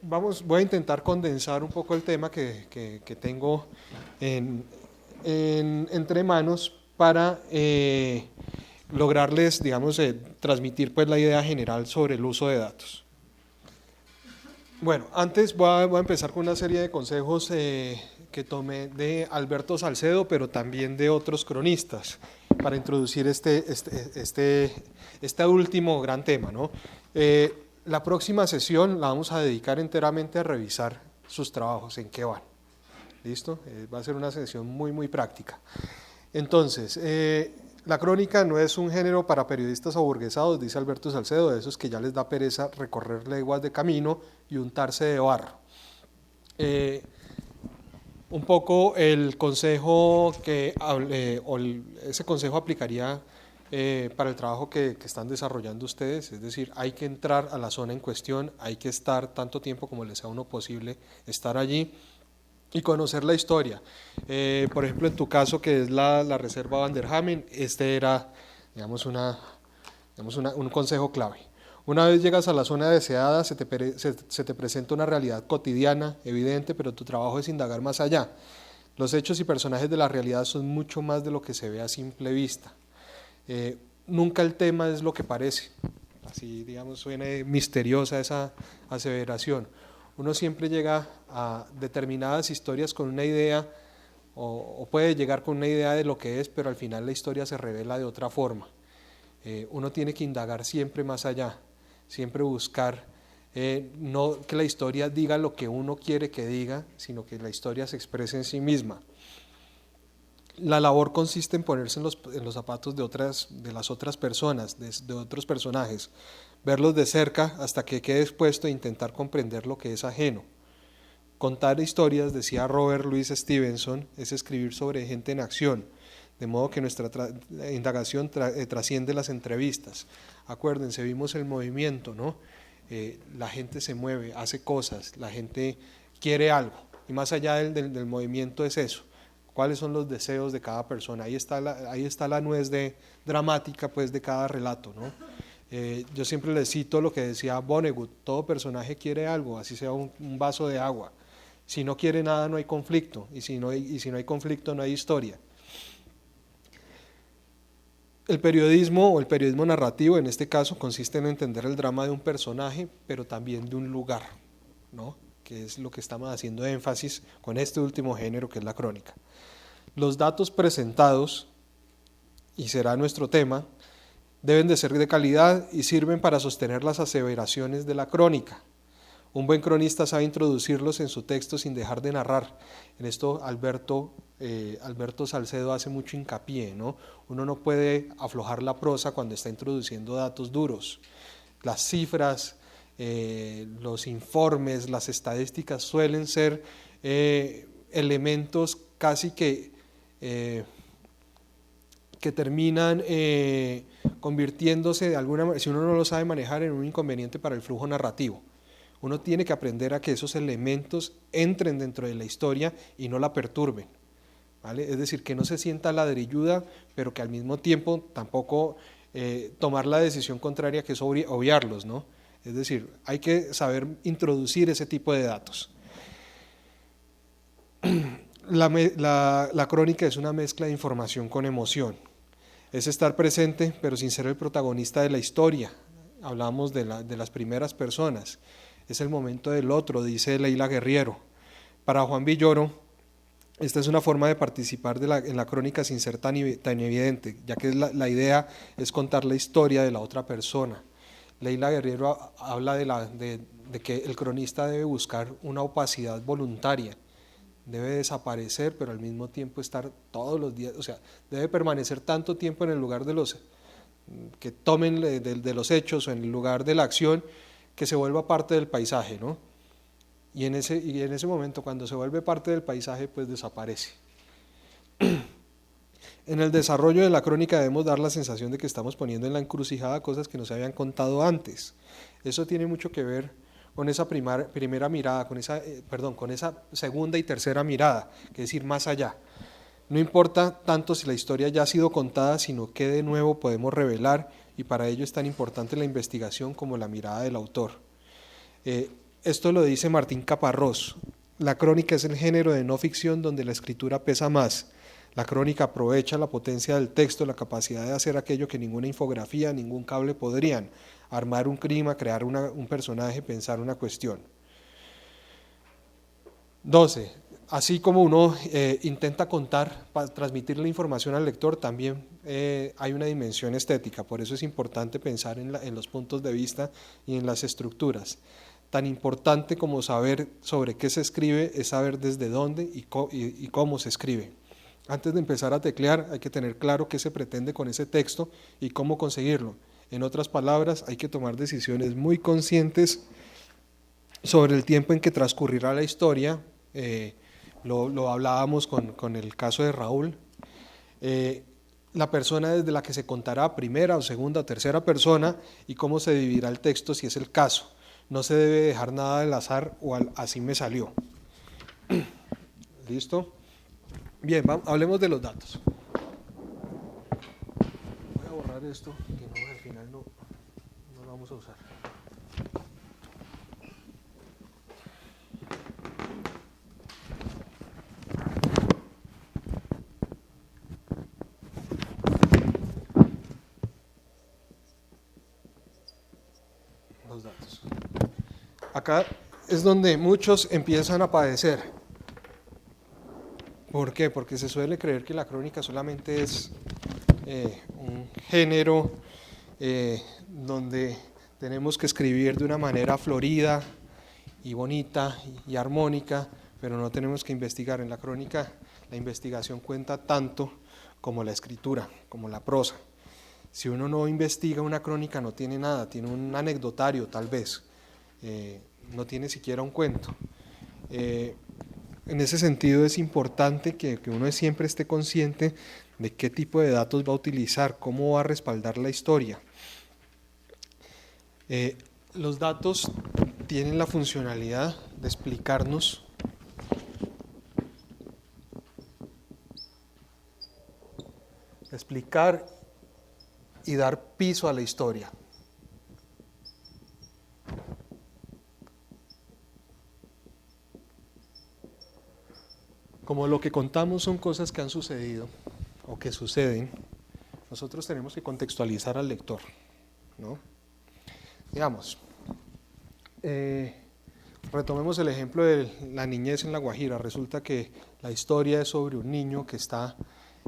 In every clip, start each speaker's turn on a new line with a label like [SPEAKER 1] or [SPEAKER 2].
[SPEAKER 1] Voy a intentar condensar un poco el tema que tengo entre manos para lograrles, digamos, transmitir pues la idea general sobre el uso de datos. Bueno, antes voy a empezar con una serie de consejos que tomé de Alberto Salcedo, pero también de otros cronistas, para introducir este último gran tema, ¿no? La próxima sesión la vamos a dedicar enteramente a revisar sus trabajos, en qué van. ¿Listo? Va a ser una sesión muy práctica. Entonces, la crónica no es un género para periodistas aburguesados, dice Alberto Salcedo, de esos que ya les da pereza recorrer leguas de camino y untarse de barro. Un poco el consejo ese consejo aplicaría para el trabajo que están desarrollando ustedes, es decir, hay que entrar a la zona en cuestión, hay que estar tanto tiempo como les sea uno posible estar allí y conocer la historia. Por ejemplo, en tu caso, que es la Reserva Van der Hamen, este era, digamos, un consejo clave. Una vez llegas a la zona deseada, se te presenta una realidad cotidiana, evidente, pero tu trabajo es indagar más allá. Los hechos y personajes de la realidad son mucho más de lo que se ve a simple vista. Nunca el tema es lo que parece. Así, digamos, suena misteriosa esa aseveración. Uno siempre llega a determinadas historias con una idea, o puede llegar con una idea de lo que es, pero al final la historia se revela de otra forma. Uno tiene que indagar siempre más allá, siempre buscar, no que la historia diga lo que uno quiere que diga, sino que la historia se exprese en sí misma. La labor consiste en ponerse en los zapatos de las otras personas, de otros personajes, verlos de cerca hasta que quede expuesto e intentar comprender lo que es ajeno. Contar historias, decía Robert Louis Stevenson, es escribir sobre gente en acción, de modo que nuestra indagación trasciende las entrevistas. Acuérdense, vimos el movimiento, ¿no? La gente se mueve, hace cosas, la gente quiere algo, y más allá del movimiento es eso. ¿Cuáles son los deseos de cada persona? Ahí está la nuez dramática pues, de cada relato, ¿no? Yo siempre les cito lo que decía Vonnegut: todo personaje quiere algo, así sea un vaso de agua. Si no quiere nada, no hay conflicto, y si no hay conflicto, no hay historia. El periodismo o el periodismo narrativo en este caso consiste en entender el drama de un personaje, pero también de un lugar, ¿no? Que es lo que estamos haciendo énfasis con este último género, que es la crónica. Los datos presentados, y será nuestro tema, deben de ser de calidad y sirven para sostener las aseveraciones de la crónica. Un buen cronista sabe introducirlos en su texto sin dejar de narrar. En esto Alberto Salcedo hace mucho hincapié, ¿no? Uno no puede aflojar la prosa cuando está introduciendo datos duros. Las cifras, los informes, las estadísticas suelen ser elementos casi que terminan convirtiéndose de alguna manera, si uno no lo sabe manejar, en un inconveniente para el flujo narrativo. Uno tiene que aprender a que esos elementos entren dentro de la historia y no la perturben, ¿vale? Es decir, que no se sienta ladrilluda, pero que al mismo tiempo tampoco tomar la decisión contraria, que es obviarlos, ¿no? Es decir, hay que saber introducir ese tipo de datos. La crónica es una mezcla de información con emoción. Es estar presente, pero sin ser el protagonista de la historia. Hablamos de las primeras personas. Es el momento del otro, dice Leila Guerriero. Para Juan Villoro, esta es una forma de participar en la crónica sin ser tan evidente, ya que la idea es contar la historia de la otra persona. Leila Guerriero habla de que el cronista debe buscar una opacidad voluntaria, debe desaparecer, pero al mismo tiempo estar todos los días, o sea, debe permanecer tanto tiempo en el lugar que tomen de los hechos o en el lugar de la acción, que se vuelva parte del paisaje, ¿no? Y en ese momento, cuando se vuelve parte del paisaje, pues desaparece. En el desarrollo de la crónica debemos dar la sensación de que estamos poniendo en la encrucijada cosas que no se habían contado antes. Eso tiene mucho que ver con esa primera mirada, con esa segunda y tercera mirada, que es ir más allá. No importa tanto si la historia ya ha sido contada, sino qué de nuevo podemos revelar, y para ello es tan importante la investigación como la mirada del autor. Esto lo dice Martín Caparrós. La crónica es el género de no ficción donde la escritura pesa más. La crónica aprovecha la potencia del texto, la capacidad de hacer aquello que ninguna infografía, ningún cable podrían: armar un clima, crear un personaje, pensar una cuestión. 12. Así como uno intenta contar, para transmitir la información al lector, también hay una dimensión estética. Por eso es importante pensar en los puntos de vista y en las estructuras. Tan importante como saber sobre qué se escribe es saber desde dónde y cómo se escribe. Antes de empezar a teclear hay que tener claro qué se pretende con ese texto y cómo conseguirlo. En otras palabras, hay que tomar decisiones muy conscientes sobre el tiempo en que transcurrirá la historia. Lo hablábamos con el caso de Raúl. La persona desde la que se contará, primera o segunda o tercera persona, y cómo se dividirá el texto si es el caso. No se debe dejar nada al azar o así me salió. ¿Listo? Bien, hablemos de los datos. Voy a borrar esto, que no, al final no lo vamos a usar. Los datos. Acá es donde muchos empiezan a padecer. ¿Por qué? Porque se suele creer que la crónica solamente es un género donde tenemos que escribir de una manera florida y bonita y armónica, pero no tenemos que investigar. En la crónica la investigación cuenta tanto como la escritura, como la prosa. Si uno no investiga una crónica no tiene nada, tiene un anecdotario tal vez, no tiene siquiera un cuento. En ese sentido es importante que uno siempre esté consciente de qué tipo de datos va a utilizar, cómo va a respaldar la historia. Los datos tienen la funcionalidad de explicar y dar piso a la historia. Como lo que contamos son cosas que han sucedido o que suceden, nosotros tenemos que contextualizar al lector, ¿no? Digamos, retomemos el ejemplo de la niñez en La Guajira. Resulta que la historia es sobre un niño que está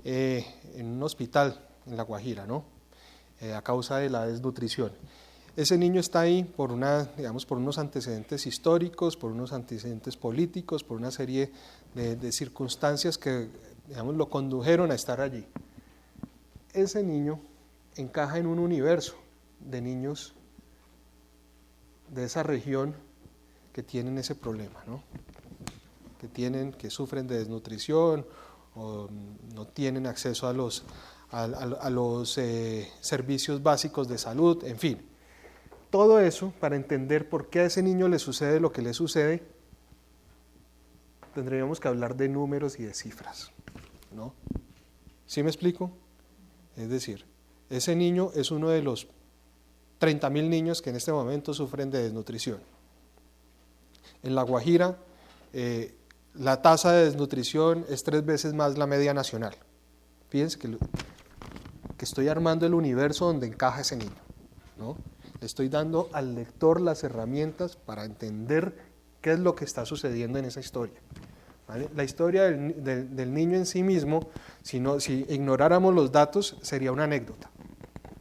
[SPEAKER 1] en un hospital en La Guajira, ¿no? A causa de la desnutrición. Ese niño está ahí por unos antecedentes históricos, por unos antecedentes políticos, por una serie de circunstancias que, lo condujeron a estar allí. Ese niño encaja en un universo de niños de esa región que tienen ese problema, ¿no? Que sufren de desnutrición o no tienen acceso a los servicios básicos de salud, en fin. Todo eso, para entender por qué a ese niño le sucede lo que le sucede, tendríamos que hablar de números y de cifras, ¿no? ¿Sí me explico? Es decir, ese niño es uno de los 30.000 niños que en este momento sufren de desnutrición. En La Guajira, la tasa de desnutrición es 3 veces más la media nacional. Fíjense que estoy armando el universo donde encaja ese niño, ¿no? Le estoy dando al lector las herramientas para entender qué es lo que está sucediendo en esa historia, ¿vale? La historia del niño en sí mismo, si ignoráramos los datos, sería una anécdota.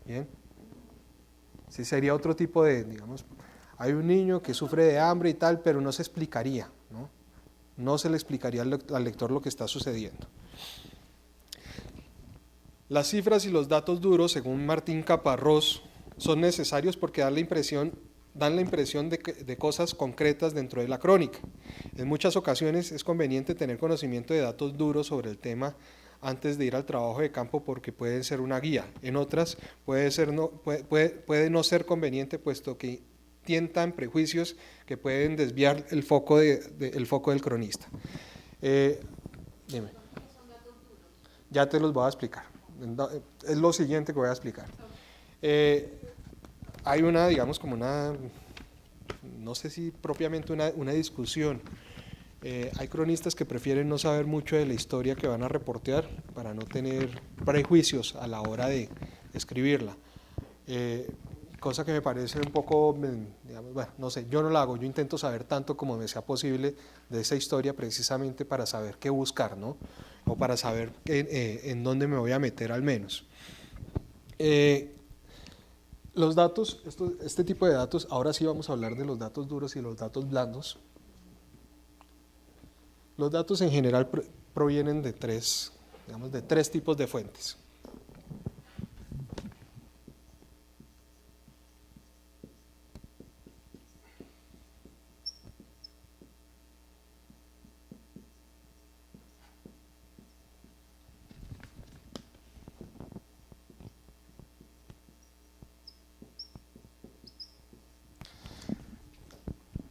[SPEAKER 1] ¿Bien? Sí, sería otro tipo de, hay un niño que sufre de hambre y tal, pero no se explicaría, ¿no? No se le explicaría al lector lo que está sucediendo. Las cifras y los datos duros, según Martín Caparrós, son necesarios porque dan la impresión de cosas concretas dentro de la crónica. En muchas ocasiones es conveniente tener conocimiento de datos duros sobre el tema antes de ir al trabajo de campo porque pueden ser una guía. En otras puede no ser conveniente puesto que tientan prejuicios que pueden desviar el foco del cronista. Dime. Ya te los voy a explicar. Es lo siguiente que voy a explicar. Hay una no sé si propiamente una discusión. Hay cronistas que prefieren no saber mucho de la historia que van a reportear para no tener prejuicios a la hora de escribirla. Cosa que me parece un poco, digamos, bueno, no sé, yo no la hago, yo intento saber tanto como me sea posible de esa historia precisamente para saber qué buscar, ¿no? O para saber en dónde me voy a meter al menos. Los datos, este tipo de datos, ahora sí vamos a hablar de los datos duros y los datos blandos. Los datos en general provienen de tres tipos de fuentes.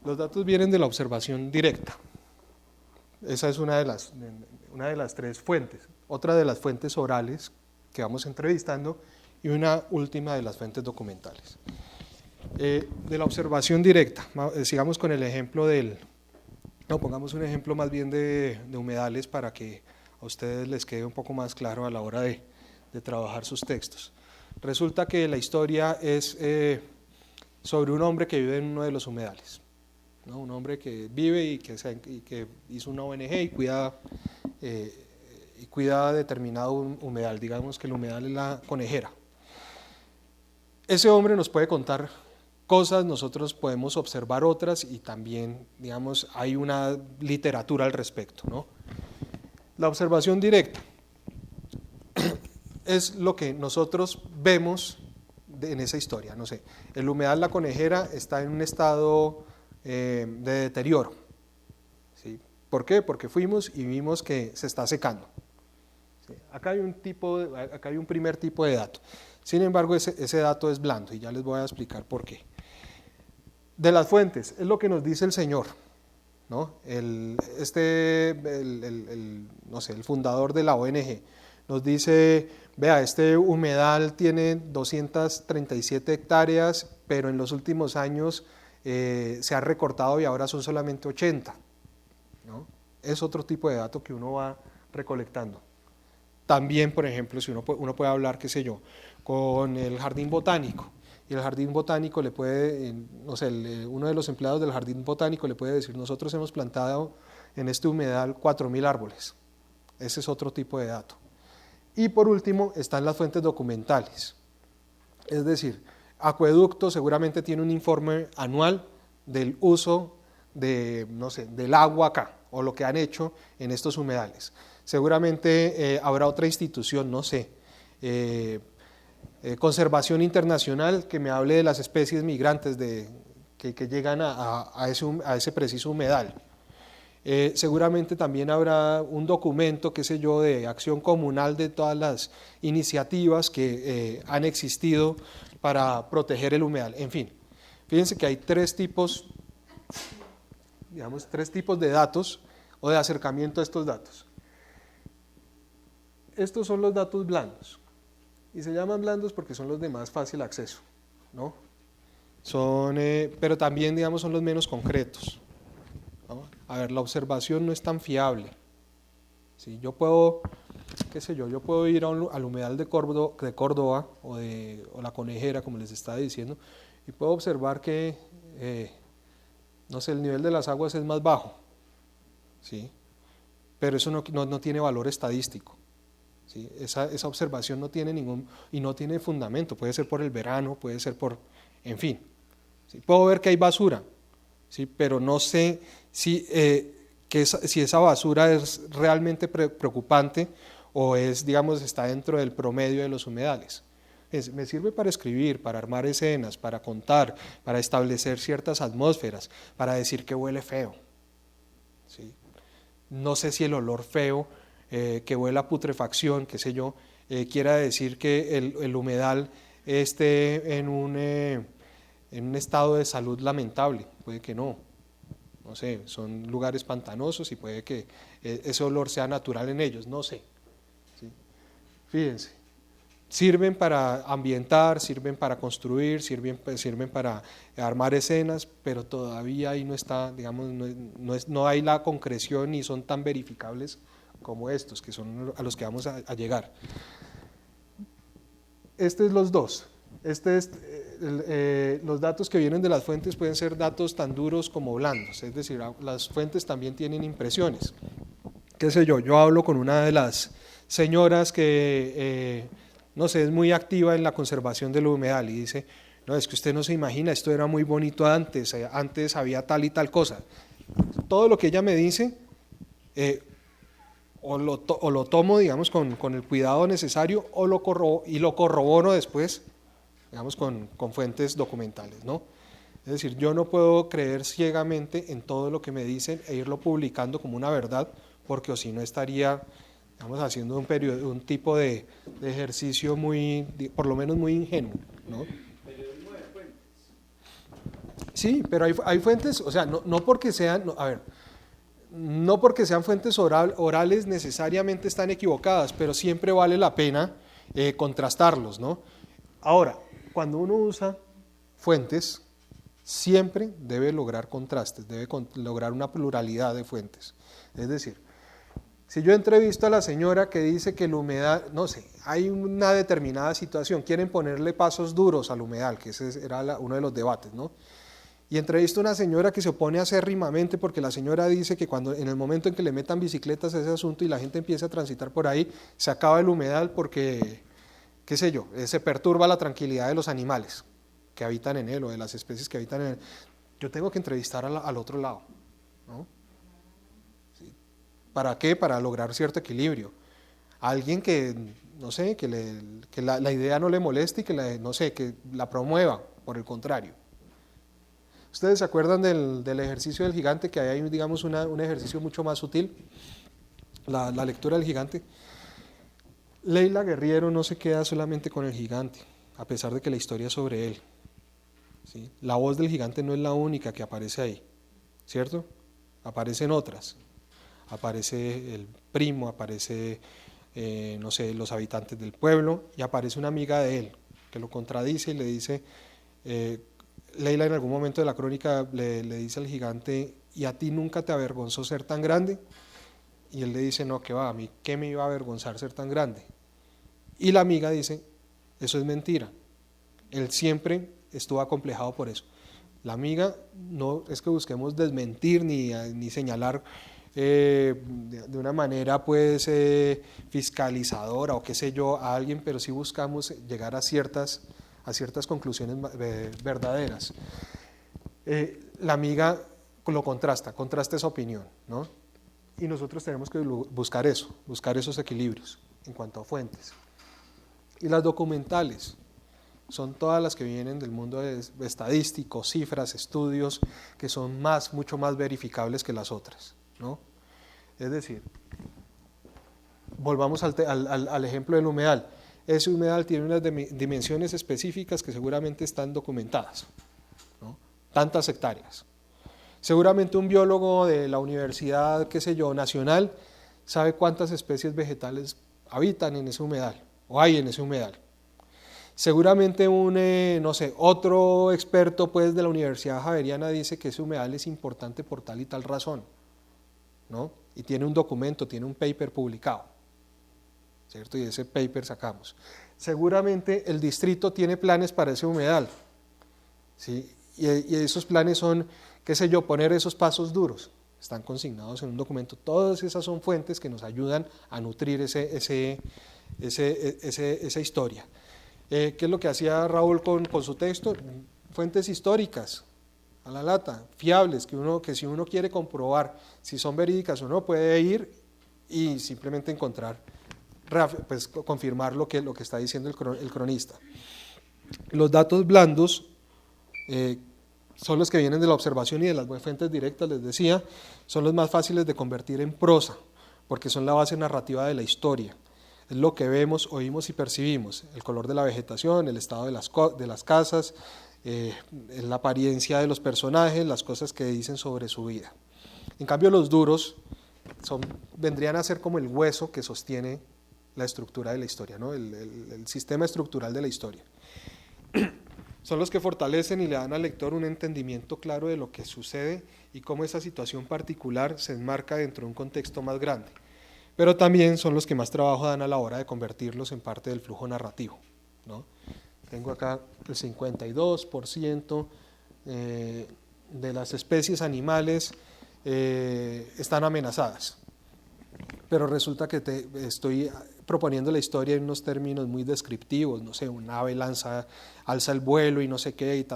[SPEAKER 1] Los datos vienen de la observación directa. Esa es una de las tres fuentes. Otra de las fuentes orales que vamos entrevistando y una última de las fuentes documentales. De la observación directa, sigamos con el ejemplo pongamos un ejemplo más bien de humedales para que a ustedes les quede un poco más claro a la hora de trabajar sus textos. Resulta que la historia es sobre un hombre que vive en uno de los humedales, ¿no? Un hombre que vive y que hizo una ONG y cuida determinado humedal, digamos que el humedal es la Conejera. Ese hombre nos puede contar cosas, nosotros podemos observar otras y también, digamos, hay una literatura al respecto, ¿no? La observación directa es lo que nosotros vemos en esa historia, no sé, el humedal La Conejera está en un estado de deterioro, ¿sí? ¿Por qué? Porque fuimos y vimos que se está secando. ¿Sí? Acá hay un primer tipo de dato, sin embargo ese dato es blando y ya les voy a explicar por qué. De las fuentes, es lo que nos dice el Señor, ¿no? El fundador de la ONG, nos dice, vea, este humedal tiene 237 hectáreas, pero en los últimos años se ha recortado y ahora son solamente 80, ¿no? Es otro tipo de dato que uno va recolectando. También, por ejemplo, si uno puede hablar, qué sé yo, con el jardín botánico, y el jardín botánico le puede, no sé, uno de los empleados del jardín botánico le puede decir, nosotros hemos plantado en este humedal 4.000 árboles. Ese es otro tipo de dato. Y por último están las fuentes documentales. Es decir, Acueducto seguramente tiene un informe anual del uso del agua acá, o lo que han hecho en estos humedales. Seguramente habrá otra institución, no sé, Conservación Internacional, que me hable de las especies migrantes que llegan a ese preciso humedal. Seguramente también habrá un documento, qué sé yo, de acción comunal de todas las iniciativas que han existido para proteger el humedal. En fin, fíjense que hay tres tipos de datos o de acercamiento a estos datos. Estos son los datos blandos. Y se llaman blandos porque son los de más fácil acceso, ¿no? Pero también, digamos, son los menos concretos, ¿no? A ver, la observación no es tan fiable. ¿Sí? Yo puedo ir al humedal de Córdoba o La Conejera, como les estaba diciendo, y puedo observar que, no sé, el nivel de las aguas es más bajo, ¿sí? Pero eso no tiene valor estadístico. ¿Sí? Esa observación no tiene fundamento, puede ser por el verano, puede ser en fin. ¿Sí? Puedo ver que hay basura, ¿sí? Pero no sé si esa basura es realmente preocupante o está dentro del promedio de los humedales. Me sirve para escribir, para armar escenas, para contar, para establecer ciertas atmósferas, para decir que huele feo. ¿Sí? No sé si el olor feo que huele a putrefacción, qué sé yo, quiera decir que el humedal esté en un estado de salud lamentable, puede que no sé, son lugares pantanosos y puede que ese olor sea natural en ellos, no sé. ¿Sí? Fíjense, sirven para ambientar, sirven para construir, sirven para armar escenas, pero todavía ahí no está, digamos, no hay la concreción ni son tan verificables como estos, que son a los que vamos a llegar. Este es los dos. Los datos que vienen de las fuentes pueden ser datos tan duros como blandos, es decir, las fuentes también tienen impresiones. ¿Qué sé yo? Yo hablo con una de las señoras que, no sé, es muy activa en la conservación del humedal y dice, no, es que usted no se imagina, esto era muy bonito antes, antes había tal y tal cosa. Todo lo que ella me dice, o lo tomo, digamos, con el cuidado necesario, o lo corroboro después, digamos, con fuentes documentales, ¿no? Es decir, yo no puedo creer ciegamente en todo lo que me dicen e irlo publicando como una verdad, porque o si no estaría, digamos, haciendo un tipo de ejercicio muy, por lo menos muy ingenuo, ¿no? Periodismo de fuentes. Sí, pero hay fuentes, o sea, no porque sean, no porque sean fuentes orales necesariamente están equivocadas, pero siempre vale la pena contrastarlos, ¿no? Ahora, cuando uno usa fuentes, siempre debe lograr contrastes, debe lograr una pluralidad de fuentes. Es decir, si yo entrevisto a la señora que dice que la humedad, no sé, hay una determinada situación, quieren ponerle pasos duros al humedal, que ese era uno de los debates, ¿no? Y entrevisto a una señora que se opone acérrimamente porque la señora dice que en el momento en que le metan bicicletas a ese asunto y la gente empieza a transitar por ahí, se acaba el humedal porque, qué sé yo, se perturba la tranquilidad de los animales que habitan en él o de las especies que habitan en él. Yo tengo que entrevistar al otro lado, ¿no? ¿Sí? ¿Para qué? Para lograr cierto equilibrio. Alguien que, no sé, que la idea no le moleste y que la promueva, por el contrario. ¿Ustedes se acuerdan del ejercicio del gigante? Que hay, digamos, un ejercicio mucho más sutil, la lectura del gigante. Leila Guerriero no se queda solamente con el gigante, a pesar de que la historia es sobre él. ¿Sí? La voz del gigante no es la única que aparece ahí, ¿cierto? Aparecen otras. Aparece el primo, aparece, no sé, los habitantes del pueblo, y aparece una amiga de él, que lo contradice y le dice... Leila en algún momento de la crónica le dice al gigante, ¿y a ti nunca te avergonzó ser tan grande? Y él le dice, no, que va, a mí qué me iba a avergonzar ser tan grande. Y la amiga dice, eso es mentira, él siempre estuvo acomplejado por eso. La amiga no es que busquemos desmentir ni señalar de una manera pues fiscalizadora o qué sé yo a alguien, pero sí buscamos llegar a ciertas conclusiones verdaderas. La amiga lo contrasta esa opinión, ¿no? Y nosotros tenemos que buscar esos equilibrios en cuanto a fuentes. Y las documentales son todas las que vienen del mundo estadístico, cifras, estudios, que son mucho más verificables que las otras, ¿no? Es decir, volvamos al ejemplo del humedal. Ese humedal tiene unas dimensiones específicas que seguramente están documentadas, ¿no? Tantas hectáreas. Seguramente un biólogo de la universidad, qué sé yo, nacional, sabe cuántas especies vegetales habitan en ese humedal, o hay en ese humedal. Seguramente no sé, otro experto pues de la Universidad Javeriana dice que ese humedal es importante por tal y tal razón, ¿no? Y tiene un documento, tiene un paper publicado, ¿cierto? Y ese paper sacamos. Seguramente el distrito tiene planes para ese humedal, ¿sí? Y esos planes son, qué sé yo, poner esos pasos duros, están consignados en un documento. Todas esas son fuentes que nos ayudan a nutrir esa historia. ¿Qué es lo que hacía Raúl con su texto? Fuentes históricas, a la lata, fiables, que si uno quiere comprobar si son verídicas o no, puede ir y simplemente encontrar, pues confirmar lo que está diciendo el cronista. Los datos blandos son los que vienen de la observación y de las fuentes directas, les decía, son los más fáciles de convertir en prosa, porque son la base narrativa de la historia. Es lo que vemos, oímos y percibimos, el color de la vegetación, el estado de las casas, la apariencia de los personajes, las cosas que dicen sobre su vida. En cambio los duros vendrían a ser como el hueso que sostiene la estructura de la historia, ¿no? El sistema estructural de la historia. Son los que fortalecen y le dan al lector un entendimiento claro de lo que sucede y cómo esa situación particular se enmarca dentro de un contexto más grande. Pero también son los que más trabajo dan a la hora de convertirlos en parte del flujo narrativo, ¿no? Tengo acá el 52% de las especies animales están amenazadas, pero resulta que estoy proponiendo la historia en unos términos muy descriptivos, no sé, un ave alza el vuelo y no sé qué, y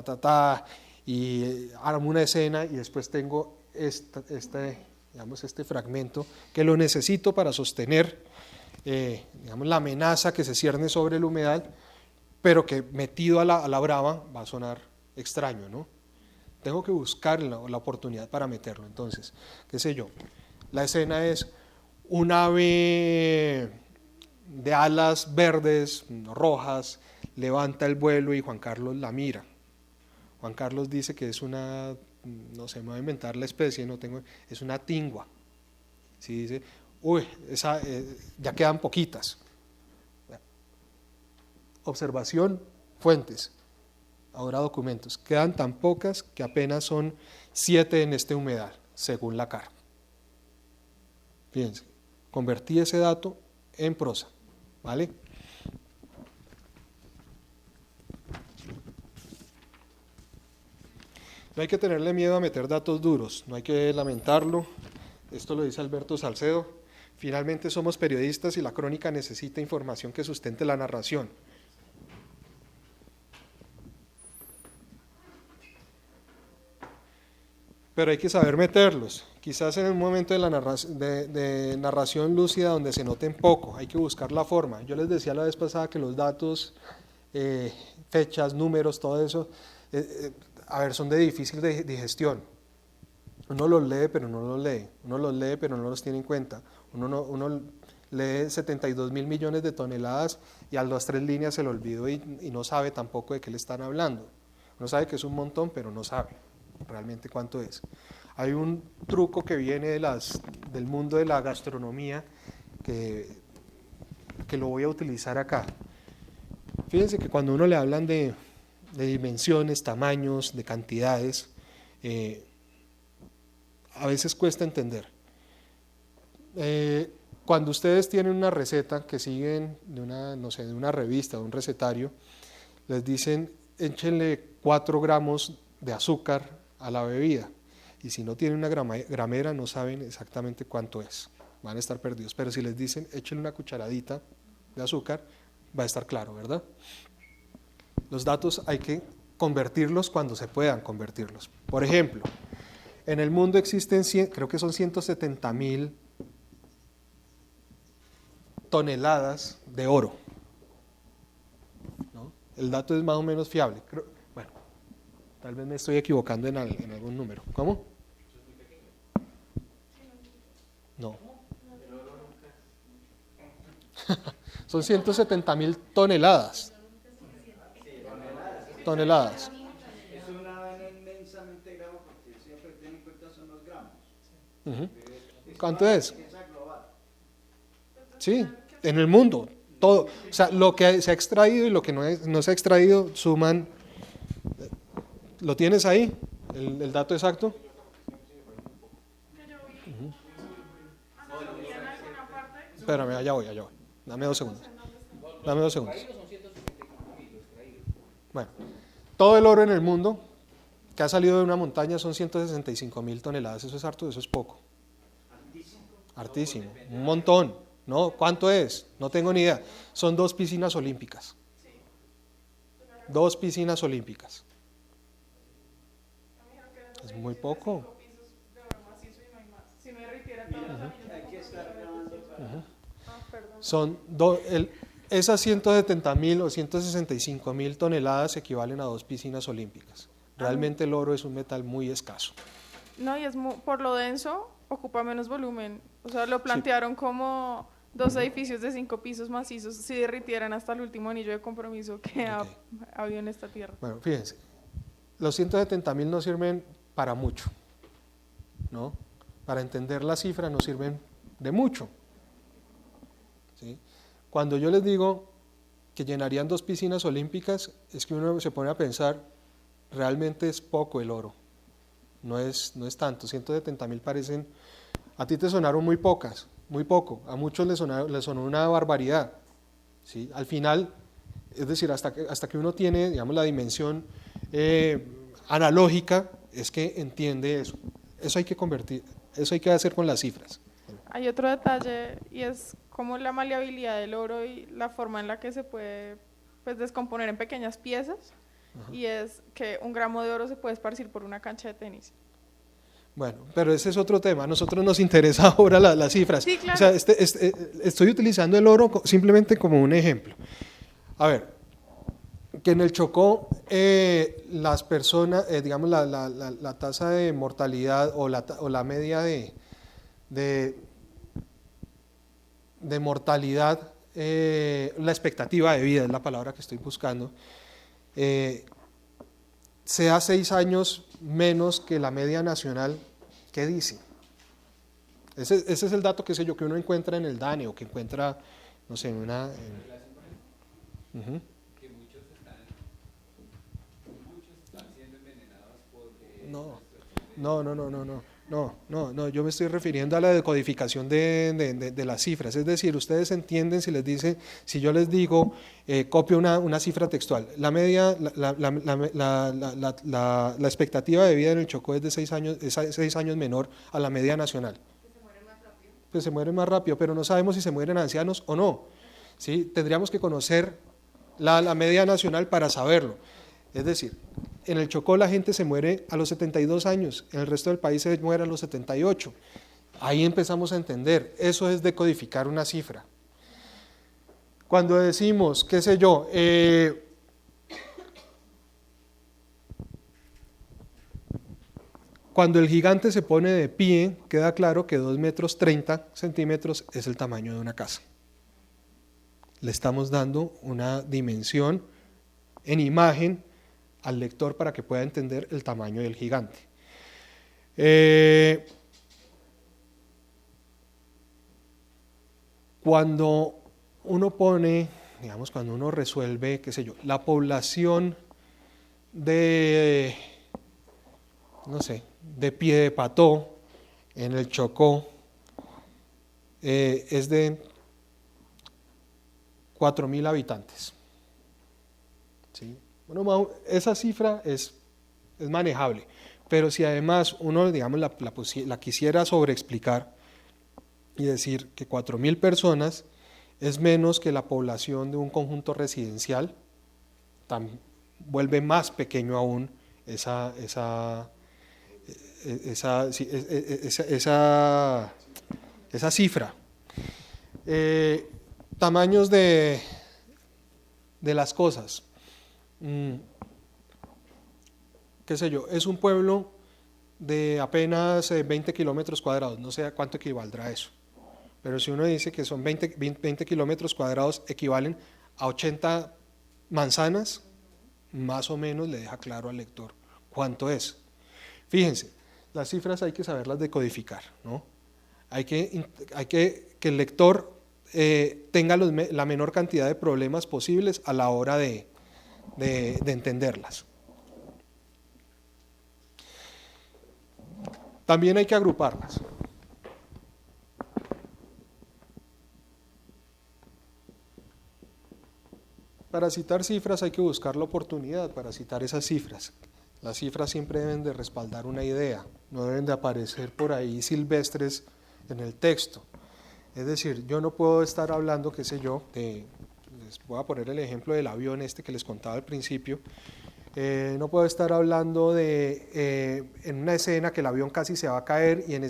[SPEAKER 1] y armo una escena y después tengo este fragmento que lo necesito para sostener la amenaza que se cierne sobre el humedal, pero que metido a la brava va a sonar extraño, ¿no? Tengo que buscar la oportunidad para meterlo. Entonces, qué sé yo, la escena es un ave de alas verdes, rojas, levanta el vuelo y Juan Carlos la mira. Juan Carlos dice que es una, no sé, me voy a inventar la especie, es una tingua. ¿Sí? Dice, uy, ya quedan poquitas. Observación, fuentes, ahora documentos. Quedan tan pocas que apenas son 7 en este humedal, según la CAR. Fíjense, convertí ese dato en prosa, ¿vale? No hay que tenerle miedo a meter datos duros, no hay que lamentarlo. Esto lo dice Alberto Salcedo. Finalmente somos periodistas y la crónica necesita información que sustente la narración. Pero hay que saber meterlos. Quizás en un momento de narración lúcida donde se noten poco, hay que buscar la forma. Yo les decía la vez pasada que los datos, fechas, números, todo eso, son de difícil digestión. Uno los lee, pero no los lee. Uno los lee, pero no los tiene en cuenta. Uno lee 72.000 millones de toneladas y a las 3 líneas se lo olvidó y no sabe tampoco de qué le están hablando. Uno sabe que es un montón, pero no sabe realmente cuánto es. Hay un truco que viene del mundo de la gastronomía que lo voy a utilizar acá. Fíjense que cuando uno le hablan de dimensiones, tamaños, de cantidades, a veces cuesta entender. Cuando ustedes tienen una receta que siguen de una revista, de un recetario, les dicen échenle 4 gramos de azúcar a la bebida, y si no tienen una gramera no saben exactamente cuánto es, van a estar perdidos. Pero si les dicen échenle una cucharadita de azúcar, va a estar claro, ¿verdad? Los datos hay que convertirlos cuando se puedan convertirlos. Por ejemplo, en el mundo existen, creo que son 170.000 toneladas de oro, ¿no? El dato es más o menos fiable. Bueno, tal vez me estoy equivocando en algún número. ¿Cómo? No. Son 170.000 toneladas. Toneladas.
[SPEAKER 2] Es una vaina inmensamente grave porque siempre tienen en cuenta son los gramos.
[SPEAKER 1] ¿Cuánto es? Sí, en el mundo, todo. O sea, lo que se ha extraído y lo que no se ha extraído suman. ¿Lo tienes ahí? ¿El dato exacto? Espérame, allá voy. Dame 2 segundos. Bueno, todo el oro en el mundo que ha salido de una montaña son 165.000 toneladas. ¿Eso es harto? ¿Eso es poco? Hartísimo. Un montón. ¿No? ¿Cuánto es? No tengo ni idea. Son 2 piscinas olímpicas. 2 piscinas olímpicas. Es muy poco. Son esas 170.000 o 165.000 toneladas equivalen a 2 piscinas olímpicas. Realmente el oro es un metal muy escaso.
[SPEAKER 3] No, y por lo denso ocupa menos volumen. O sea, lo plantearon como 2 edificios de 5 pisos macizos si derritieran hasta el último anillo de compromiso que ha habido en esta tierra.
[SPEAKER 1] Bueno, fíjense, los 170.000 no sirven para mucho, ¿no? Para entender la cifra no sirven de mucho, ¿sí? Cuando yo les digo que llenarían 2 piscinas olímpicas, es que uno se pone a pensar, realmente es poco el oro, no es tanto, 170.000 parecen, a ti te sonaron muy pocas, muy poco, a muchos les sonó una barbaridad, ¿sí? Al final, es decir, hasta que uno tiene, digamos, la dimensión analógica, es que entiende eso. Eso hay que convertir, eso hay que hacer con las cifras.
[SPEAKER 3] Hay otro detalle y es como la maleabilidad del oro y la forma en la que se puede pues, descomponer en pequeñas piezas. Ajá. Y es que 1 gramo de oro se puede esparcir por una cancha de tenis.
[SPEAKER 1] Bueno, pero ese es otro tema. A nosotros nos interesa ahora las cifras.
[SPEAKER 3] Sí, claro.
[SPEAKER 1] O sea, estoy utilizando el oro simplemente como un ejemplo. A ver, que en el Chocó las personas, digamos, la tasa de mortalidad o la media de mortalidad, la expectativa de vida es la palabra que estoy buscando, sea 6 años menos que la media nacional. ¿Qué dice? Ese es el dato, qué sé yo, que uno encuentra en el DANE o que encuentra, no sé, en una...
[SPEAKER 4] Que muchos están siendo envenenados por...
[SPEAKER 1] No, yo me estoy refiriendo a la decodificación de las cifras, es decir, ustedes entienden si les dice, si yo les digo, copio una cifra textual, la media, la expectativa de vida en el Chocó es de 6 años, es 6 años menor a la media nacional.
[SPEAKER 5] ¿Se mueren más rápido?
[SPEAKER 1] Pues se mueren más rápido, pero no sabemos si se mueren ancianos o no, ¿sí? Tendríamos que conocer la media nacional para saberlo. Es decir, en el Chocó la gente se muere a los 72 años, en el resto del país se muere a los 78. Ahí empezamos a entender, eso es decodificar una cifra. Cuando decimos, qué sé yo, cuando el gigante se pone de pie, queda claro que 2 metros 30 centímetros es el tamaño de una casa. Le estamos dando una dimensión en imagen al lector para que pueda entender el tamaño del gigante. Cuando uno pone, digamos, cuando uno resuelve, qué sé yo, la población de, no sé, de Piedepató en el Chocó, es de 4.000 habitantes. ¿Sí? Bueno, esa cifra es manejable, pero si además uno, digamos, la quisiera sobreexplicar y decir que 4.000 personas es menos que la población de un conjunto residencial, vuelve más pequeño aún esa cifra. Tamaños de las cosas. Qué sé yo, es un pueblo de apenas 20 kilómetros cuadrados, no sé a cuánto equivaldrá eso, pero si uno dice que son 20 kilómetros cuadrados equivalen a 80 manzanas, más o menos le deja claro al lector cuánto es. Fíjense, las cifras hay que saberlas decodificar, ¿no? Hay que el lector tenga la menor cantidad de problemas posibles a la hora de entenderlas. También hay que agruparlas. Para citar cifras hay que buscar la oportunidad para citar esas cifras. Las cifras siempre deben de respaldar una idea, no deben de aparecer por ahí silvestres en el texto. Es decir, yo no puedo estar hablando, qué sé yo, les voy a poner el ejemplo del avión que les contaba al principio. No puedo estar hablando en una escena que el avión casi se va a caer y en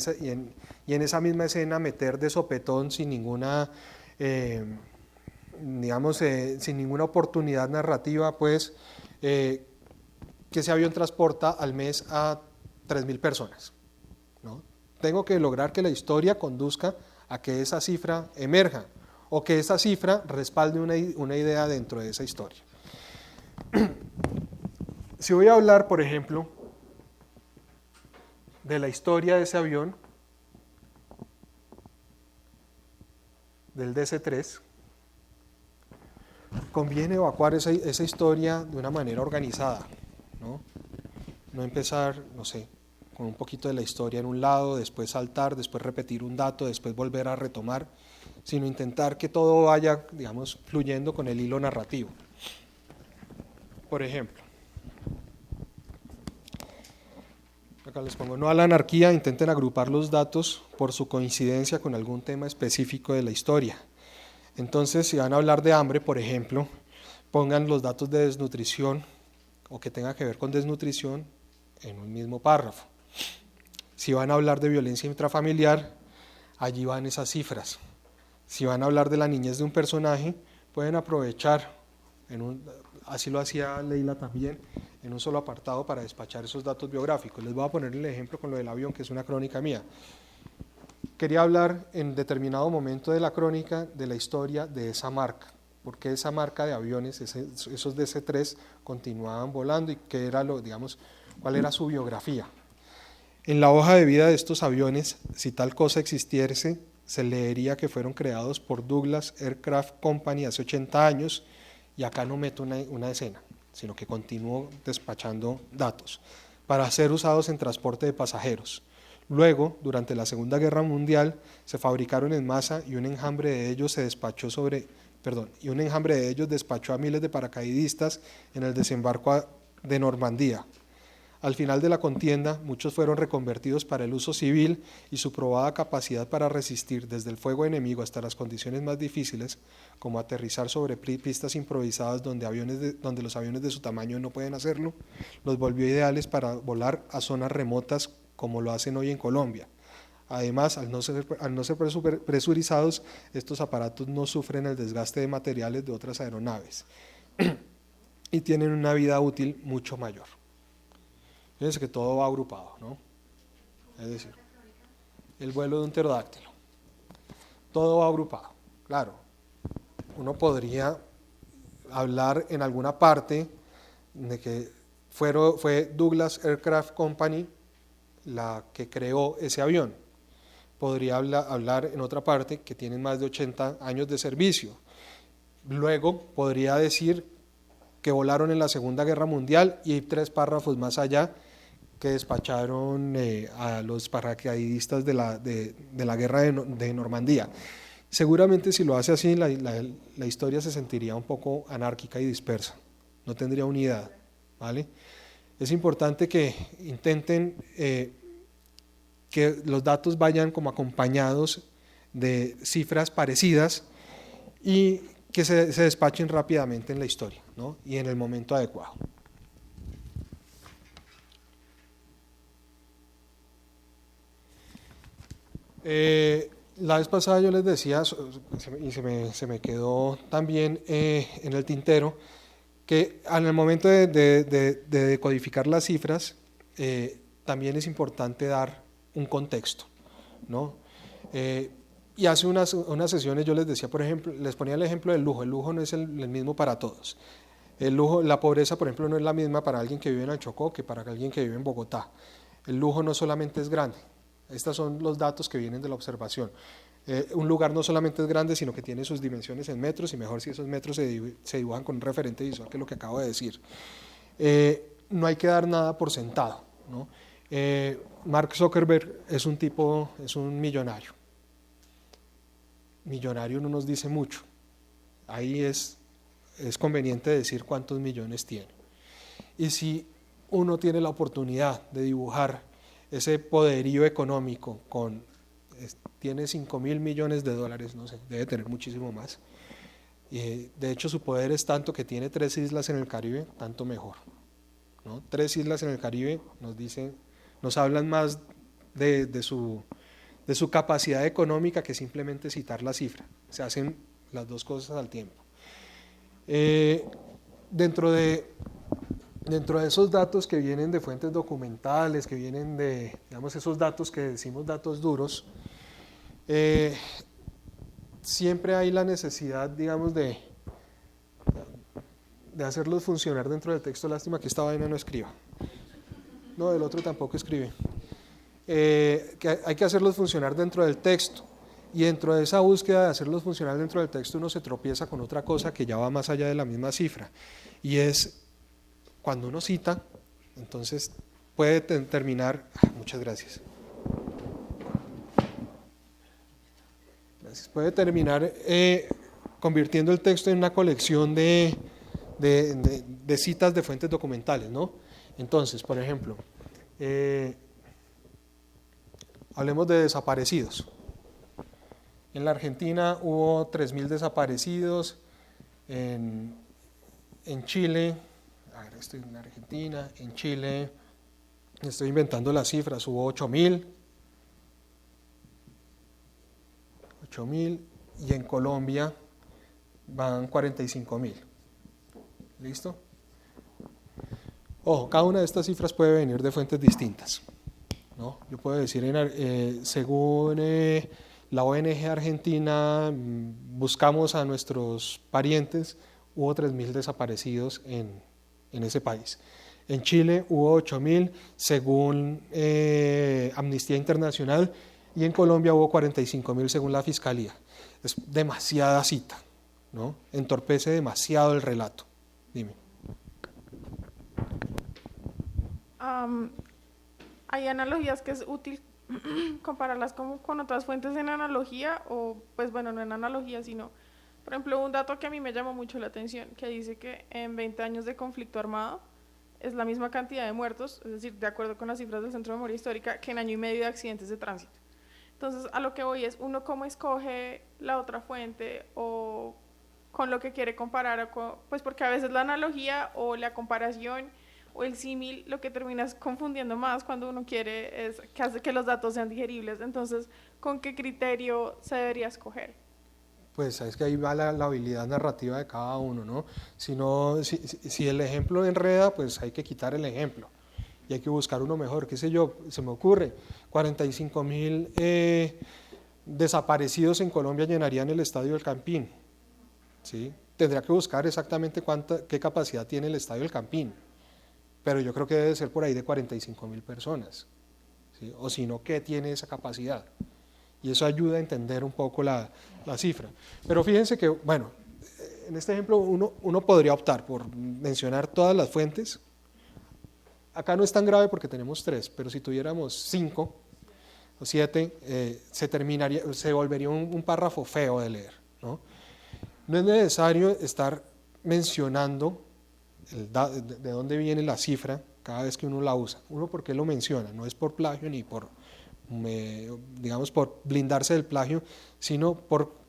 [SPEAKER 1] esa misma escena meter de sopetón sin ninguna, sin ninguna oportunidad narrativa, pues, que ese avión transporta al mes a 3.000 personas, ¿no? Tengo que lograr que la historia conduzca a que esa cifra emerja o que esa cifra respalde una idea dentro de esa historia. Si voy a hablar, por ejemplo, de la historia de ese avión, del DC-3, conviene evacuar esa historia de una manera organizada, ¿no? No empezar, no sé, con un poquito de la historia en un lado, después saltar, después repetir un dato, después volver a retomar, sino intentar que todo vaya, digamos, fluyendo con el hilo narrativo. Por ejemplo, acá les pongo, no a la anarquía, intenten agrupar los datos por su coincidencia con algún tema específico de la historia. Entonces, si van a hablar de hambre, por ejemplo, pongan los datos de desnutrición o que tenga que ver con desnutrición en un mismo párrafo. Si van a hablar de violencia intrafamiliar, allí van esas cifras. Si van a hablar de la niñez de un personaje, pueden aprovechar, así lo hacía Leila también, en un solo apartado para despachar esos datos biográficos. Les voy a poner el ejemplo con lo del avión, que es una crónica mía. Quería hablar en determinado momento de la crónica de la historia de esa marca, porque esa marca de aviones, esos DC-3, continuaban volando y qué era cuál era su biografía. En la hoja de vida de estos aviones, si tal cosa existiese, se leería que fueron creados por Douglas Aircraft Company hace 80 años, y acá no meto una escena, sino que continúo despachando datos, para ser usados en transporte de pasajeros. Luego, durante la Segunda Guerra Mundial, se fabricaron en masa y un enjambre de ellos despachó a miles de paracaidistas en el desembarco de Normandía. Al final de la contienda, muchos fueron reconvertidos para el uso civil y su probada capacidad para resistir desde el fuego enemigo hasta las condiciones más difíciles, como aterrizar sobre pistas improvisadas donde los aviones de su tamaño no pueden hacerlo, los volvió ideales para volar a zonas remotas como lo hacen hoy en Colombia. Además, al no ser presurizados, estos aparatos no sufren el desgaste de materiales de otras aeronaves y tienen una vida útil mucho mayor. Fíjense que todo va agrupado, ¿no? Es decir, el vuelo de un pterodáctilo. Todo va agrupado. Claro, uno podría hablar en alguna parte de que fue Douglas Aircraft Company la que creó ese avión. Podría hablar en otra parte que tienen más de 80 años de servicio. Luego podría decir que volaron en la Segunda Guerra Mundial y 3 párrafos más allá que despacharon a los paracaidistas de la guerra de Normandía. Seguramente si lo hace así, la historia se sentiría un poco anárquica y dispersa, no tendría unidad, ¿vale? Es importante que intenten que los datos vayan como acompañados de cifras parecidas y que se despachen rápidamente en la historia, ¿no? Y en el momento adecuado. La vez pasada yo les decía, y se me quedó también en el tintero, que en el momento de decodificar las cifras, también es importante dar un contexto, ¿no? Y hace unas sesiones yo les decía, por ejemplo, les ponía el ejemplo del lujo. El lujo no es el mismo para todos. El lujo, la pobreza, por ejemplo, no es la misma para alguien que vive en el Chocó que para alguien que vive en Bogotá. El lujo no solamente es grande. Estos son los datos que vienen de la observación. Un lugar no solamente es grande, sino que tiene sus dimensiones en metros, y mejor si esos metros se dibujan con un referente visual, que es lo que acabo de decir. No hay que dar nada por sentado, ¿no? Mark Zuckerberg es un millonario. Millonario no nos dice mucho. Ahí es conveniente decir cuántos millones tiene. Y si uno tiene la oportunidad de dibujar ese poderío económico tiene 5.000 millones de dólares, no sé, debe tener muchísimo más. De hecho, su poder es tanto que tiene 3 islas en el Caribe, tanto mejor, ¿no? 3 islas en el Caribe nos hablan más de su capacidad económica que simplemente citar la cifra. Se hacen las dos cosas al tiempo. Dentro de esos datos que vienen de fuentes documentales, que vienen de, digamos, esos datos que decimos datos duros, siempre hay la necesidad, digamos, de hacerlos funcionar dentro del texto. Lástima que esta vaina no escriba. No, el otro tampoco escribe. Que hay que hacerlos funcionar dentro del texto. Y dentro de esa búsqueda de hacerlos funcionar dentro del texto uno se tropieza con otra cosa que ya va más allá de la misma cifra, y es cuando uno cita, entonces puede terminar, muchas gracias, puede terminar convirtiendo el texto en una colección de citas de fuentes documentales, ¿no? Entonces, por ejemplo, hablemos de desaparecidos. En la Argentina hubo 3.000 desaparecidos, en Chile, a ver, estoy en Argentina, en Chile, estoy inventando las cifras, hubo 8.000, y en Colombia van 45.000. ¿Listo? Ojo, cada una de estas cifras puede venir de fuentes distintas, ¿no? Yo puedo decir, según la ONG argentina, buscamos a nuestros parientes, hubo 3.000 desaparecidos en ese país. En Chile hubo 8.000 según Amnistía Internacional, y en Colombia hubo 45.000 según la Fiscalía. Es demasiada cita, ¿no? Entorpece demasiado el relato. Dime.
[SPEAKER 3] ¿Hay analogías que es útil compararlas con otras fuentes en analogía? O, pues bueno, no en analogía, sino, por ejemplo, un dato que a mí me llamó mucho la atención, que dice que en 20 años de conflicto armado es la misma cantidad de muertos, es decir, de acuerdo con las cifras del Centro de Memoria Histórica, que en año y medio de accidentes de tránsito. Entonces, a lo que voy es, uno cómo escoge la otra fuente o con lo que quiere comparar, pues porque a veces la analogía o la comparación o el símil lo que terminas confundiendo más cuando uno quiere es que hace que los datos sean digeribles. Entonces, ¿con qué criterio se debería escoger?
[SPEAKER 1] Pues es que ahí va la habilidad narrativa de cada uno, ¿no? Si el ejemplo enreda, pues hay que quitar el ejemplo y hay que buscar uno mejor. ¿Qué sé yo? Se me ocurre, 45.000 desaparecidos en Colombia llenarían el estadio del Campín, ¿sí? Tendría que buscar exactamente qué capacidad tiene el estadio del Campín, pero yo creo que debe ser por ahí de 45.000 personas, ¿sí? O si no, ¿qué tiene esa capacidad? Y eso ayuda a entender un poco la cifra. Pero fíjense que, bueno, en este ejemplo uno podría optar por mencionar todas las fuentes. Acá no es tan grave porque tenemos 3, pero si tuviéramos 5 o 7, se volvería un párrafo feo de leer, ¿no? No es necesario estar mencionando de dónde viene la cifra cada vez que uno la usa. Uno, ¿por qué lo menciona? No es por plagio ni por blindarse del plagio, sino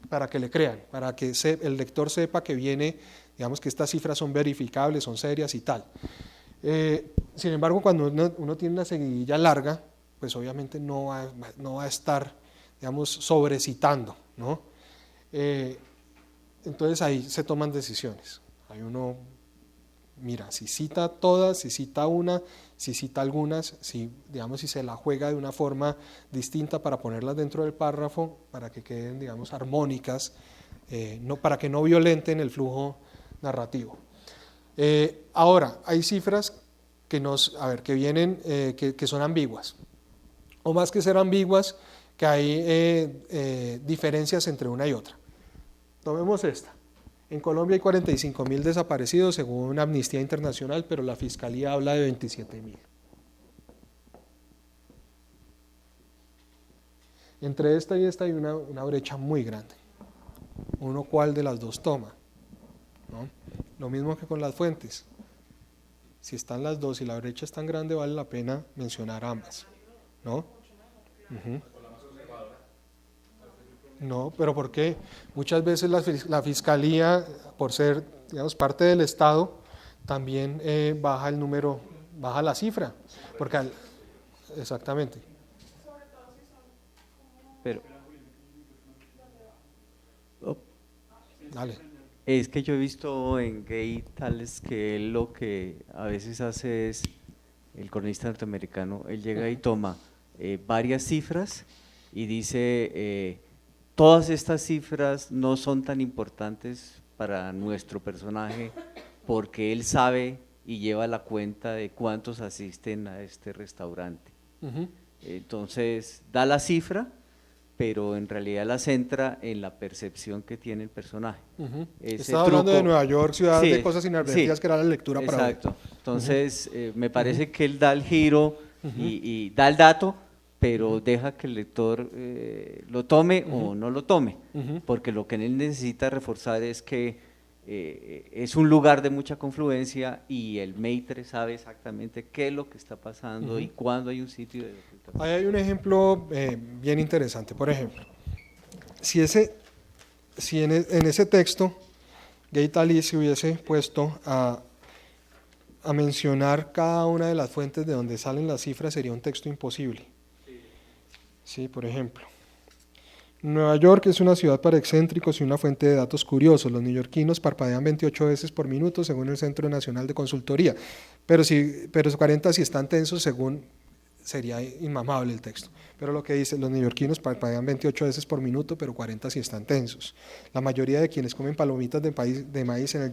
[SPEAKER 1] para que le crean, para que el lector sepa que viene, digamos, que estas cifras son verificables, son serias y tal. Sin embargo, cuando uno tiene una seguidilla larga, pues obviamente no va a estar, digamos, sobrecitando, ¿no? Entonces ahí se toman decisiones. Ahí uno mira, si cita todas, si cita una, si cita algunas, si se la juega de una forma distinta para ponerlas dentro del párrafo, para que queden, digamos, armónicas, para que no violenten el flujo narrativo. Ahora, hay cifras que vienen, que son ambiguas, o más que ser ambiguas, que hay diferencias entre una y otra. Tomemos esta. En Colombia hay 45.000 desaparecidos según Amnistía Internacional, pero la Fiscalía habla de 27.000. Entre esta y esta hay una brecha muy grande. Uno, ¿cuál de las dos toma? ¿No? Lo mismo que con las fuentes. Si están las dos y la brecha es tan grande, vale la pena mencionar ambas, ¿no? Uh-huh. No, pero ¿por qué? Muchas veces la Fiscalía, por ser, digamos, parte del Estado, también baja el número, baja la cifra, porque exactamente.
[SPEAKER 5] Pero
[SPEAKER 1] Dale.
[SPEAKER 5] es que yo he visto en Gay Tales que él lo que a veces hace es, el cronista norteamericano, él llega y toma varias cifras y dice, todas estas cifras no son tan importantes para nuestro personaje porque él sabe y lleva la cuenta de cuántos asisten a este restaurante. Uh-huh. Entonces da la cifra, pero en realidad la centra en la percepción que tiene el personaje. Ese
[SPEAKER 1] Estaba hablando de
[SPEAKER 5] truco-
[SPEAKER 1] Nueva York, ciudad
[SPEAKER 5] Sí,
[SPEAKER 1] de cosas inadvertidas,
[SPEAKER 5] sí,
[SPEAKER 1] que era la lectura para hoy.
[SPEAKER 5] exacto. Entonces, me parece que él da el giro y da el dato, pero deja que el lector lo tome o no lo tome, porque lo que él necesita reforzar es que es un lugar de mucha confluencia y el Maitre sabe exactamente qué es lo que está pasando y cuándo hay un sitio de ocultación.
[SPEAKER 1] Ahí hay un ejemplo bien interesante. Por ejemplo, si en ese texto Gay Talí se hubiese puesto a mencionar cada una de las fuentes de donde salen las cifras, sería un texto imposible. Sí, por ejemplo, Nueva York es una ciudad para excéntricos y una fuente de datos curiosos. Los neoyorquinos parpadean 28 veces por minuto según el Centro Nacional de Consultoría, pero 40 si están tensos, según sería inmamable el texto. Pero lo que dice, los neoyorquinos parpadean 28 veces por minuto, pero 40 si están tensos. La mayoría de quienes comen palomitas de maíz en el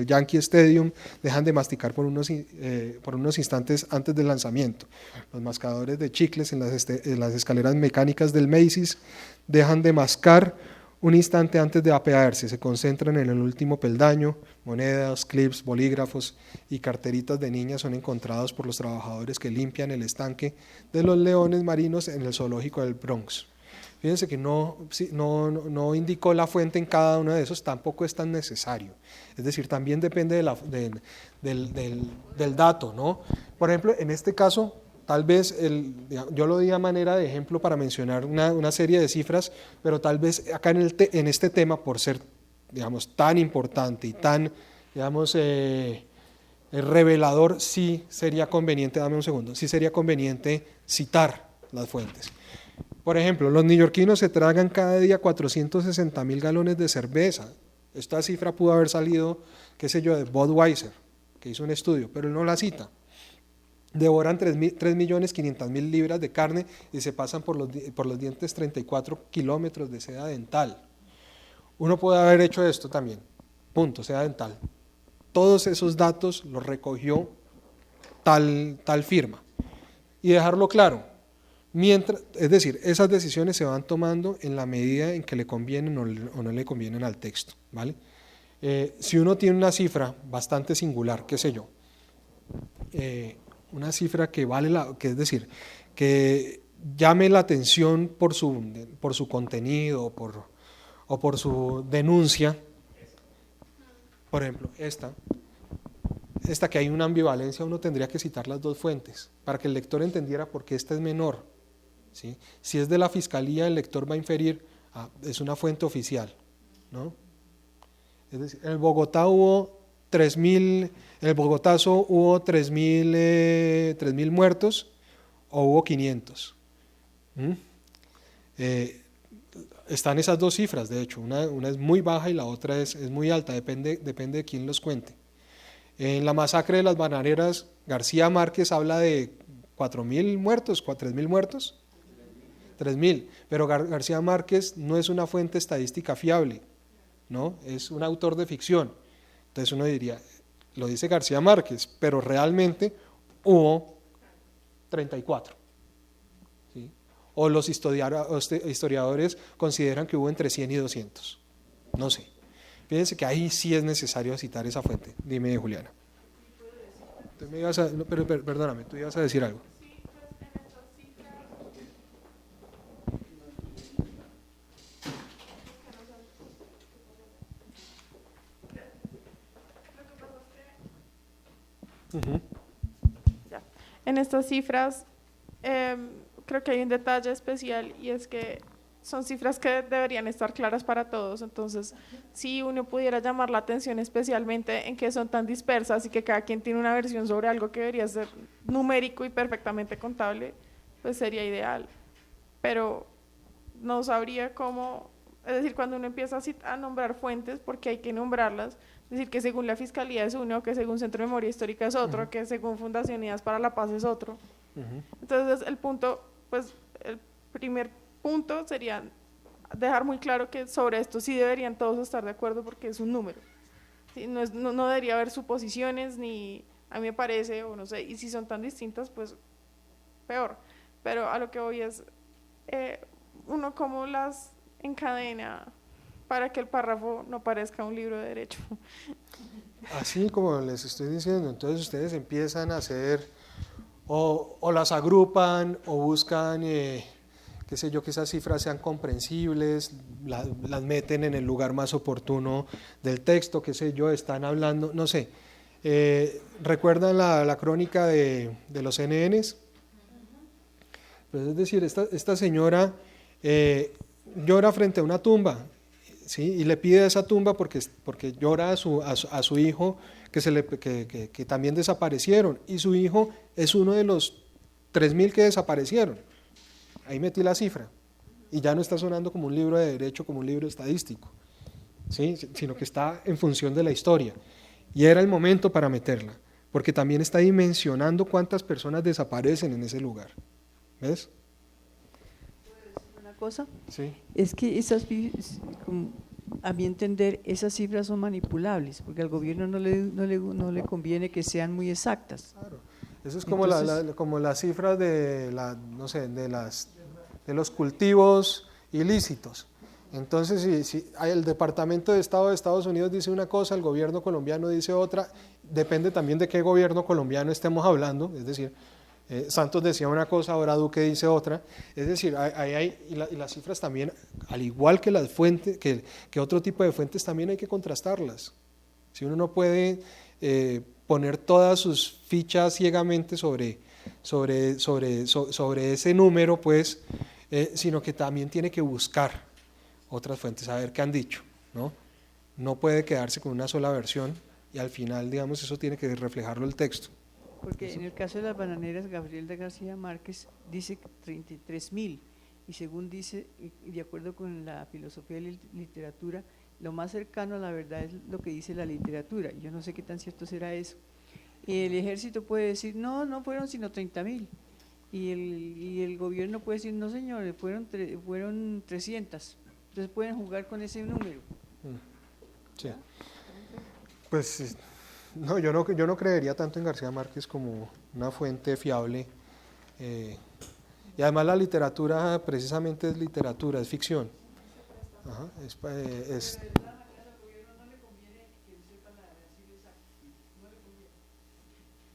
[SPEAKER 1] Yankee Stadium dejan de masticar por unos instantes antes del lanzamiento. Los mascadores de chicles en las escaleras mecánicas del Macy's dejan de mascar un instante antes de apearse, se concentran en el último peldaño. Monedas, clips, bolígrafos y carteritas de niñas son encontrados por los trabajadores que limpian el estanque de los leones marinos en el zoológico del Bronx. Fíjense que no indicó la fuente en cada uno de esos, tampoco es tan necesario. Es decir, también depende del dato, ¿no? Por ejemplo, en este caso, tal vez yo lo di a manera de ejemplo para mencionar una serie de cifras, pero tal vez acá en este tema, por ser, digamos, tan importante y tan, digamos, revelador, sí sería conveniente, dame un segundo, sí sería conveniente citar las fuentes. Por ejemplo, los neoyorquinos se tragan cada día 460.000 galones de cerveza. Esta cifra pudo haber salido, qué sé yo, de Budweiser, que hizo un estudio, pero él no la cita. Devoran 3.500.000 libras de carne y se pasan por los dientes 34 kilómetros de seda dental. Uno puede haber hecho esto también, punto, seda dental. Todos esos datos los recogió tal firma. Y dejarlo claro, es decir, esas decisiones se van tomando en la medida en que le convienen o no le convienen al texto, ¿vale? Si uno tiene una cifra bastante singular, qué sé yo, una cifra que es decir, que llame la atención por su contenido o por su denuncia, por ejemplo, esta que hay una ambivalencia, uno tendría que citar las dos fuentes para que el lector entendiera por qué esta es menor, ¿sí? Si es de la fiscalía, el lector va a inferir, es una fuente oficial, ¿no? Es decir, en el Bogotazo hubo 3.000 muertos o hubo 500. Están esas dos cifras, de hecho, una es muy baja y la otra es muy alta, depende de quién los cuente. En la masacre de las bananeras, García Márquez habla de 4.000 muertos, 3.000 muertos, 3.000, pero García Márquez no es una fuente estadística fiable, ¿no? Es un autor de ficción. Entonces uno diría, lo dice García Márquez, pero realmente hubo 34. ¿Sí? O los historiadores consideran que hubo entre 100 y 200. No sé. Fíjense que ahí sí es necesario citar esa fuente. Dime, Juliana. Perdóname, tú ibas a decir algo.
[SPEAKER 3] Ya. En estas cifras creo que hay un detalle especial y es que son cifras que deberían estar claras para todos. Entonces, si uno pudiera llamar la atención especialmente en que son tan dispersas y que cada quien tiene una versión sobre algo que debería ser numérico y perfectamente contable, pues sería ideal. Pero no sabría cómo, es decir, cuando uno empieza a nombrar fuentes, porque hay que nombrarlas, es decir, que según la Fiscalía es uno, que según Centro de Memoria Histórica es otro, que según Fundación Unidas para la Paz es otro. Entonces, el punto, pues, el primer punto sería dejar muy claro que sobre esto sí deberían todos estar de acuerdo porque es un número. ¿Sí? No debería haber suposiciones, ni a mí me parece, o no sé, y si son tan distintas, pues peor. Pero a lo que voy es, uno cómo las encadena para que el párrafo no parezca un libro de derecho.
[SPEAKER 1] Así como les estoy diciendo, entonces ustedes empiezan a hacer, o las agrupan, o buscan, qué sé yo, que esas cifras sean comprensibles, las meten en el lugar más oportuno del texto, qué sé yo, están hablando, no sé. ¿Recuerdan la crónica de los NNs? Pues es decir, esta señora llora frente a una tumba, ¿sí? Y le pide a esa tumba porque llora a su hijo que también desaparecieron, y su hijo es uno de los 3.000 que desaparecieron. Ahí metí la cifra, y ya no está sonando como un libro de derecho, como un libro estadístico, ¿sí? Sino que está en función de la historia, y era el momento para meterla, porque también está dimensionando cuántas personas desaparecen en ese lugar. ¿Ves?
[SPEAKER 6] Una cosa,
[SPEAKER 1] Sí.
[SPEAKER 6] es que a mi entender, esas cifras son manipulables, porque al gobierno no le conviene que sean muy exactas.
[SPEAKER 1] Claro. Eso es como,
[SPEAKER 6] Entonces,
[SPEAKER 1] como las cifras no sé, de los cultivos ilícitos. Entonces, si el Departamento de Estado de Estados Unidos dice una cosa, el gobierno colombiano dice otra, depende también de qué gobierno colombiano estemos hablando, es decir, Santos decía una cosa, ahora Duque dice otra, es decir, y las cifras también, al igual que las fuentes, que otro tipo de fuentes, también hay que contrastarlas. Si uno no puede poner todas sus fichas ciegamente sobre ese número, pues, sino que también tiene que buscar otras fuentes, a ver qué han dicho, ¿no? No puede quedarse con una sola versión y al final, digamos, eso tiene que reflejarlo el texto.
[SPEAKER 6] porque en el caso de las bananeras, Gabriel de García Márquez dice 33.000, y según dice, y de acuerdo con la filosofía de la literatura, lo más cercano a la verdad es lo que dice la literatura. Yo no sé qué tan cierto será eso. El ejército puede decir, no fueron sino 30.000. Y el gobierno puede decir, no señores, fueron 300. Entonces pueden jugar con ese número.
[SPEAKER 1] Sí. Pues no, yo no creería tanto en García Márquez como una fuente fiable. Y además la literatura precisamente es literatura, es ficción. Ajá,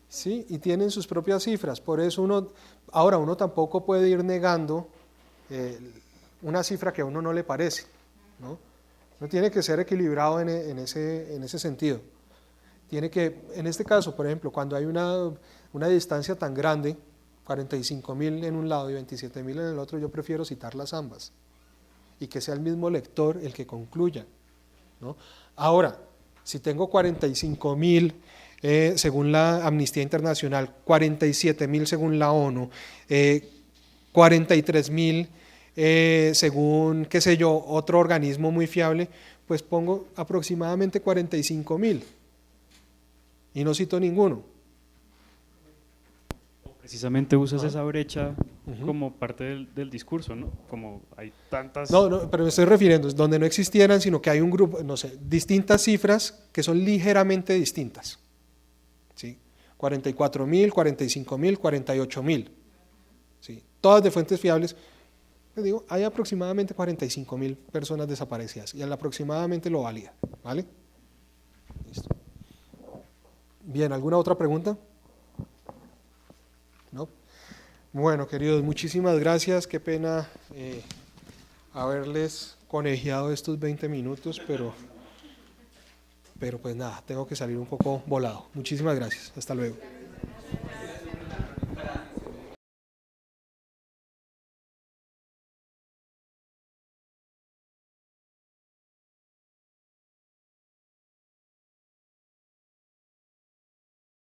[SPEAKER 1] sí, y tienen sus propias cifras, por eso uno tampoco puede ir negando una cifra que a uno no le parece, ¿no? Uno tiene que ser equilibrado en ese sentido. Tiene que, en este caso, por ejemplo, cuando hay una distancia tan grande, 45.000 en un lado y 27.000 en el otro, yo prefiero citarlas ambas y que sea el mismo lector el que concluya, ¿no? Ahora, si tengo 45.000 según la Amnistía Internacional, 47.000 según la ONU, 43.000 según, qué sé yo, otro organismo muy fiable, pues pongo aproximadamente 45.000 y no cito ninguno.
[SPEAKER 7] Precisamente usas esa brecha como parte del discurso, ¿no? Como hay tantas...
[SPEAKER 1] No, pero me estoy refiriendo, donde no existieran, sino que hay un grupo, no sé, distintas cifras que son ligeramente distintas. ¿Sí? 44.000, 45.000, 48.000. ¿Sí? Todas de fuentes fiables. Les digo, hay aproximadamente 45.000 personas desaparecidas y aproximadamente lo valida, ¿vale? Listo. Bien, ¿alguna otra pregunta? ¿No? Bueno, queridos, muchísimas gracias. Qué pena haberles conejeado estos 20 minutos, pero pues nada, tengo que salir un poco volado. Muchísimas gracias. Hasta luego.